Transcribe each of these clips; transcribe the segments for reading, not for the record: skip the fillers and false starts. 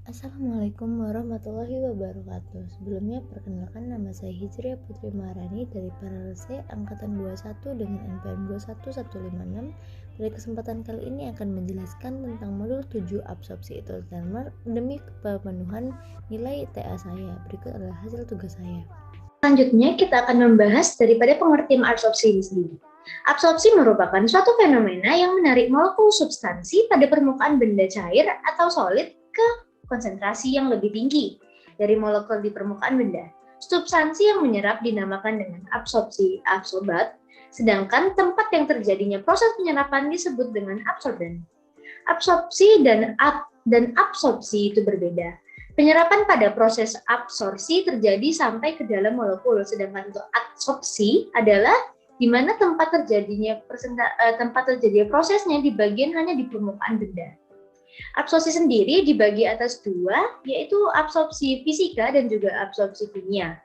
Assalamualaikum warahmatullahi wabarakatuh. Sebelumnya perkenalkan, nama saya Hijriah Putri Maharani dari Paralese Angkatan 21 dengan NPM 21156. Pada kesempatan kali ini akan menjelaskan tentang modul 7 absorpsi isotermal demi pemenuhan nilai TA saya. Berikut adalah hasil tugas saya. Selanjutnya, kita akan membahas daripada pengertian absorpsi ini sendiri. Absorpsi merupakan suatu fenomena yang menarik molekul substansi pada permukaan benda cair atau solid ke konsentrasi yang lebih tinggi dari molekul di permukaan benda. Substansi yang menyerap dinamakan dengan absorpsi absorbat, sedangkan tempat yang terjadinya proses penyerapan disebut dengan absorben. Absorpsi dan absorpsi itu berbeda. Penyerapan pada proses absorpsi terjadi sampai ke dalam molekul, sedangkan untuk adsorpsi adalah di mana tempat terjadinya prosesnya di bagian hanya di permukaan benda. Absorpsi sendiri dibagi atas dua, yaitu absorpsi fisika dan juga absorpsi kimia.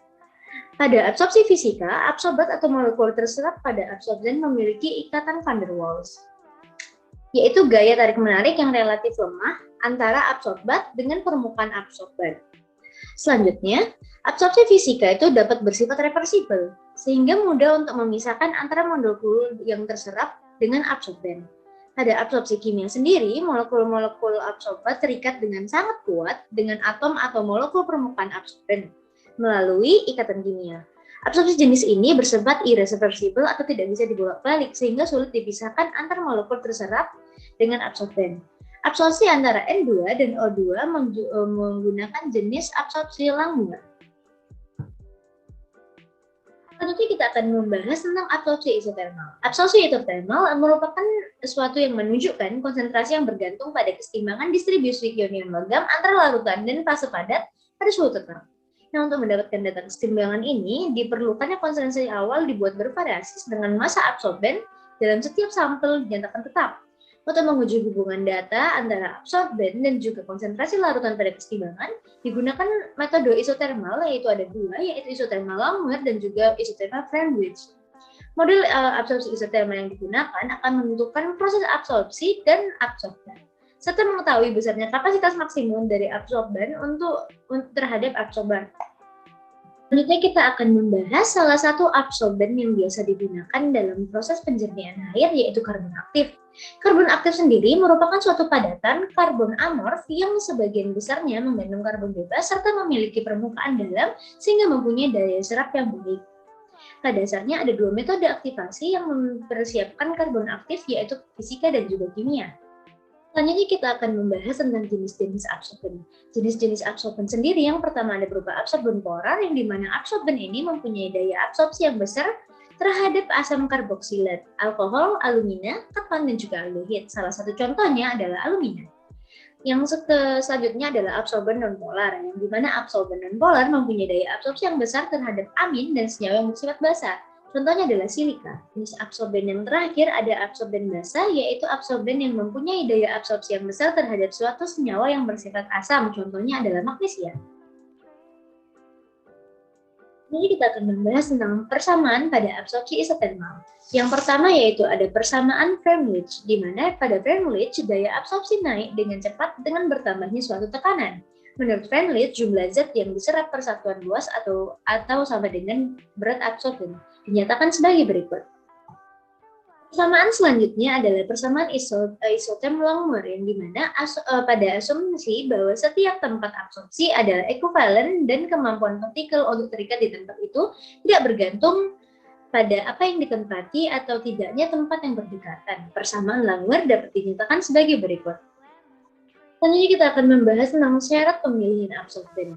Pada absorpsi fisika, absorbat atau molekul terserap pada absorben memiliki ikatan van der Waals, yaitu gaya tarik-menarik yang relatif lemah antara absorbat dengan permukaan absorban. Selanjutnya, absorpsi fisika itu dapat bersifat reversibel, sehingga mudah untuk memisahkan antara molekul yang terserap dengan absorben. Pada absorpsi kimia sendiri, molekul-molekul absorbat terikat dengan sangat kuat dengan atom atau molekul permukaan absorben melalui ikatan kimia. Absorpsi jenis ini bersifat irreversibel atau tidak bisa dibolak-balik, sehingga sulit dipisahkan antar molekul terserap dengan absorben. Absorpsi antara N2 dan O2 menggunakan jenis absorpsi Langmuir. Selanjutnya kita akan membahas tentang absorpsi isotermal. Absorpsi isotermal merupakan sesuatu yang menunjukkan konsentrasi yang bergantung pada keseimbangan distribusi ion logam antara larutan dan fase padat pada suhu tetap. Nah, untuk mendapatkan data keseimbangan ini, diperlukannya konsentrasi awal dibuat bervariasi dengan massa absorben dalam setiap sampel dinyatakan tetap. Untuk menguji hubungan data antara absorben dan juga konsentrasi larutan pada keseimbangan, digunakan metode isotermal, yaitu ada dua, yaitu isotermal Langmuir dan juga isotermal French. Model absorpsi isotermal yang digunakan akan menentukan proses absorpsi dan absorban, serta mengetahui besarnya kapasitas maksimum dari absorban untuk terhadap absorban. Selanjutnya kita akan membahas salah satu absorben yang biasa digunakan dalam proses penjernihan air, yaitu karbon aktif. Karbon aktif sendiri merupakan suatu padatan karbon amorf yang sebagian besarnya mengandung karbon bebas serta memiliki permukaan dalam sehingga mempunyai daya serap yang baik. Pada dasarnya ada dua metode aktivasi yang mempersiapkan karbon aktif, yaitu fisika dan juga kimia. Selanjutnya kita akan membahas tentang jenis-jenis absorben. Jenis-jenis absorben sendiri yang pertama ada berupa absorben polar, yang dimana absorben ini mempunyai daya absorpsi yang besar terhadap asam karboksilat, alkohol, alumina, keton, dan juga aldehid. Salah satu contohnya adalah alumina. Yang selanjutnya adalah absorben nonpolar, yang dimana absorben nonpolar mempunyai daya absorpsi yang besar terhadap amin dan senyawa yang bersifat basah. Contohnya adalah silika. Jenis absorben yang terakhir ada absorben basa, yaitu absorben yang mempunyai daya absorpsi yang besar terhadap suatu senyawa yang bersifat asam. Contohnya adalah magnesia. Ini kita akan membahas tentang persamaan pada absorpsi isotermal. Yang pertama yaitu ada persamaan Freundlich, di mana pada Freundlich daya absorpsi naik dengan cepat dengan bertambahnya suatu tekanan. Menurut Freundlich, jumlah zat yang diserap per satuan luas atau sama dengan berat absorben dinyatakan sebagai berikut. Persamaan selanjutnya adalah persamaan isoterm Langmuir, yang dimana pada asumsi bahwa setiap tempat absorpsi adalah ekuivalen dan kemampuan partikel untuk terikat di tempat itu tidak bergantung pada apa yang ditempati atau tidaknya tempat yang berdekatan. Persamaan Langmuir dapat dinyatakan sebagai berikut. Selanjutnya kita akan membahas tentang syarat pemilihan absorben.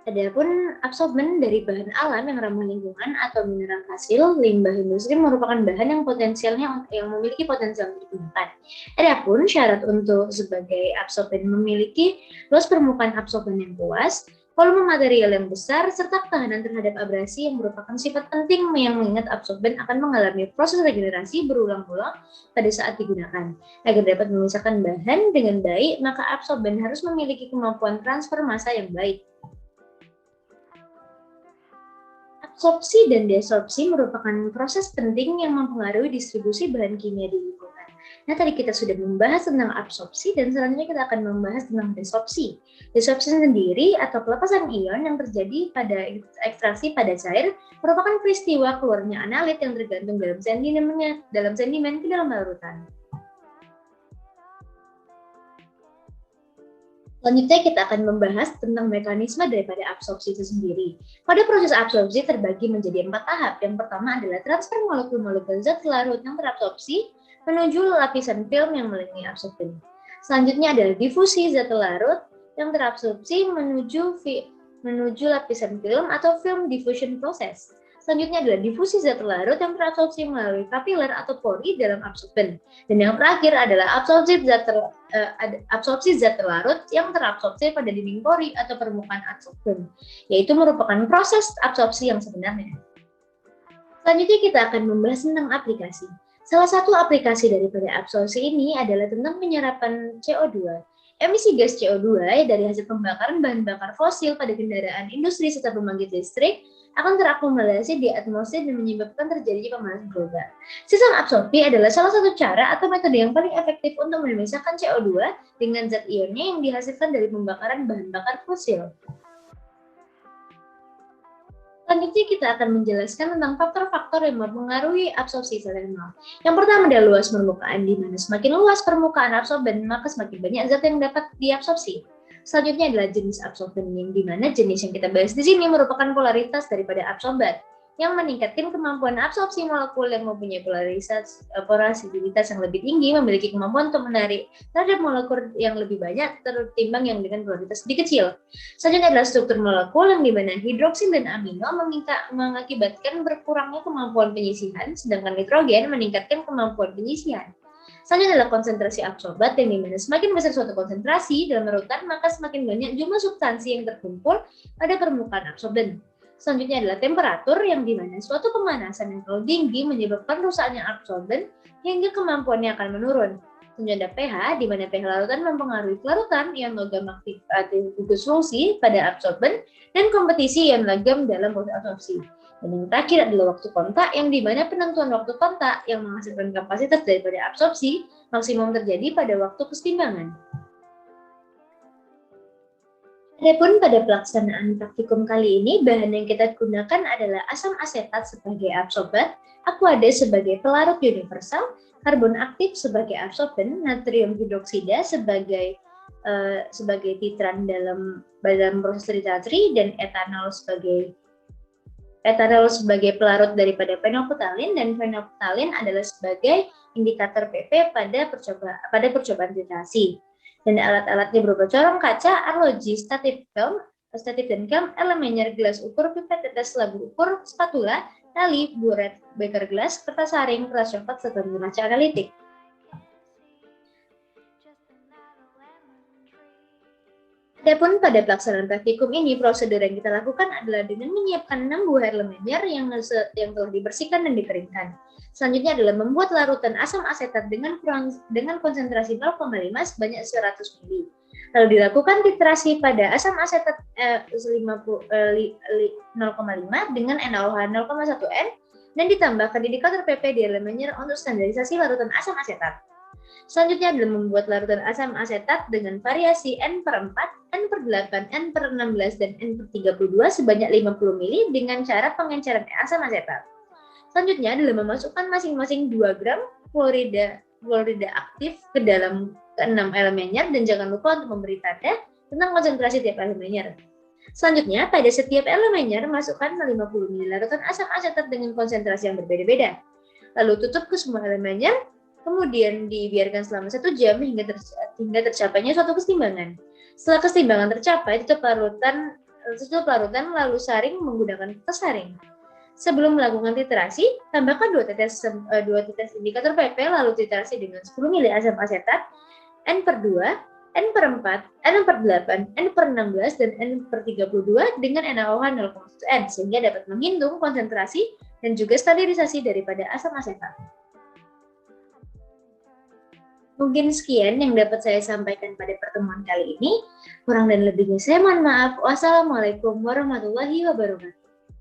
Adapun absorben dari bahan alam yang ramah lingkungan atau mineral hasil limbah industri merupakan bahan yang memiliki potensial untuk digunakan. Adapun syarat untuk sebagai absorben memiliki luas permukaan absorben yang luas, volume material yang besar, serta ketahanan terhadap abrasi yang merupakan sifat penting yang mengingat absorben akan mengalami proses regenerasi berulang-ulang pada saat digunakan. Agar dapat memisahkan bahan dengan baik, maka absorben harus memiliki kemampuan transfer massa yang baik. Absorpsi dan desorpsi merupakan proses penting yang mempengaruhi distribusi bahan kimia di lingkungan. Nah, tadi kita sudah membahas tentang absorpsi dan selanjutnya kita akan membahas tentang desorpsi. Desorpsi sendiri atau pelepasan ion yang terjadi pada ekstraksi pada cair merupakan peristiwa keluarnya analit yang tergantung dalam sedimen ke dalam larutan. Selanjutnya kita akan membahas tentang mekanisme daripada absorpsi itu sendiri. Pada proses absorpsi terbagi menjadi 4 tahap. Yang pertama adalah transfer molekul-molekul zat larut yang terabsorpsi menuju lapisan film yang melindungi absorben. Selanjutnya adalah difusi zat larut yang terabsorpsi menuju lapisan film atau film diffusion process. Selanjutnya adalah difusi zat larut yang terabsorpsi melalui kapiler atau pori dalam absorben. Dan yang terakhir adalah absorpsi zat larut yang terabsorpsi pada dinding pori atau permukaan absorben, yaitu merupakan proses absorpsi yang sebenarnya. Selanjutnya kita akan membahas tentang aplikasi. Salah satu aplikasi daripada absorpsi ini adalah tentang penyerapan CO2. Emisi gas CO2 dari hasil pembakaran bahan bakar fosil pada kendaraan industri serta pembangkit listrik akan terakumulasi di atmosfer dan menyebabkan terjadinya pemanasan global. Sistem absorpsi adalah salah satu cara atau metode yang paling efektif untuk memisahkan CO2 dengan zat ionnya yang dihasilkan dari pembakaran bahan bakar fosil. Selanjutnya kita akan menjelaskan tentang faktor-faktor yang mempengaruhi absorpsi thermal. Yang pertama adalah luas permukaan, di mana semakin luas permukaan absorben, maka semakin banyak zat yang dapat diabsorpsi. Selanjutnya adalah jenis absorben, di mana jenis yang kita bahas di sini merupakan polaritas daripada absorban, yang meningkatkan kemampuan absorpsi molekul yang mempunyai porositas yang lebih tinggi, memiliki kemampuan untuk menarik terhadap molekul yang lebih banyak ketimbang yang dengan polaritas lebih kecil. Selanjutnya adalah struktur molekul, yang dimana hidroksil dan amino mengakibatkan berkurangnya kemampuan penyisihan, sedangkan nitrogen meningkatkan kemampuan penyisihan. Selanjutnya adalah konsentrasi absorbat, yang dimana semakin besar suatu konsentrasi dalam larutan, maka semakin banyak jumlah substansi yang terkumpul pada permukaan absorben. Selanjutnya adalah temperatur, yang dimana suatu pemanasan yang terlalu tinggi menyebabkan rusaknya absorben hingga kemampuannya akan menurun. Selanjutnya ada pH, di mana pH larutan mempengaruhi kelarutan ion logam aktif atau gugus fungsi pada absorben dan kompetisi ion logam dalam proses absorpsi. Dan yang terakhir adalah waktu kontak, yang dimana penentuan waktu kontak yang menghasilkan kapasitas daripada absorpsi maksimum terjadi pada waktu kesetimbangan. Adapun pada pelaksanaan praktikum kali ini, bahan yang kita gunakan adalah asam asetat sebagai absorbat, aquade sebagai pelarut universal, karbon aktif sebagai absorben, natrium hidroksida sebagai titran dalam proses tritratri, dan etanol sebagai pelarut daripada fenolftalin, dan fenolftalin adalah sebagai indikator PP pada percobaan titrasi. Dan alat-alatnya berupa corong kaca, arloji, statif dan film, elemenyer, gelas ukur, pipet, tetes, labu ukur, spatula, tali, buret, beker gelas, kertas saring, kertas coklat, serta neraca analitik. Adapun pada pelaksanaan praktikum ini, prosedur yang kita lakukan adalah dengan menyiapkan 6 buah air lemenyer yang telah dibersihkan dan dikeringkan. Selanjutnya adalah membuat larutan asam asetat dengan konsentrasi 0,5 sebanyak 100 ml. Lalu dilakukan titrasi pada asam asetat 0,5 dengan NaOH 0,1 N dan ditambahkan indikator PP di air lemenyer untuk standarisasi larutan asam asetat. Selanjutnya adalah membuat larutan asam asetat dengan variasi N/4, N/8, N/16, dan N/32 sebanyak 50 ml dengan cara pengenceran asam asetat. Selanjutnya adalah memasukkan masing-masing 2 gram klorida aktif ke dalam ke-6 elemenyer, dan jangan lupa untuk memberi tanda tentang konsentrasi tiap elemenyer. Selanjutnya, pada setiap elemenyer masukkan 50 ml larutan asam asetat dengan konsentrasi yang berbeda-beda. Lalu tutup ke semua elemenyer, kemudian dibiarkan selama 1 jam hingga tercapainya suatu kesetimbangan. Setelah kesetimbangan tercapai, tutup larutan lalu saring menggunakan kertas saring. Sebelum melakukan titrasi, tambahkan 2 tetes indikator PP, lalu titrasi dengan 10 ml asam asetat, N/2, N/4, N/8, N/16, dan N/32 dengan NaOH 0,1 N, sehingga dapat menghitung konsentrasi dan juga standarisasi daripada asam asetat. Mungkin sekian yang dapat saya sampaikan pada pertemuan kali ini. Kurang dan lebihnya saya mohon maaf. Wassalamualaikum warahmatullahi wabarakatuh.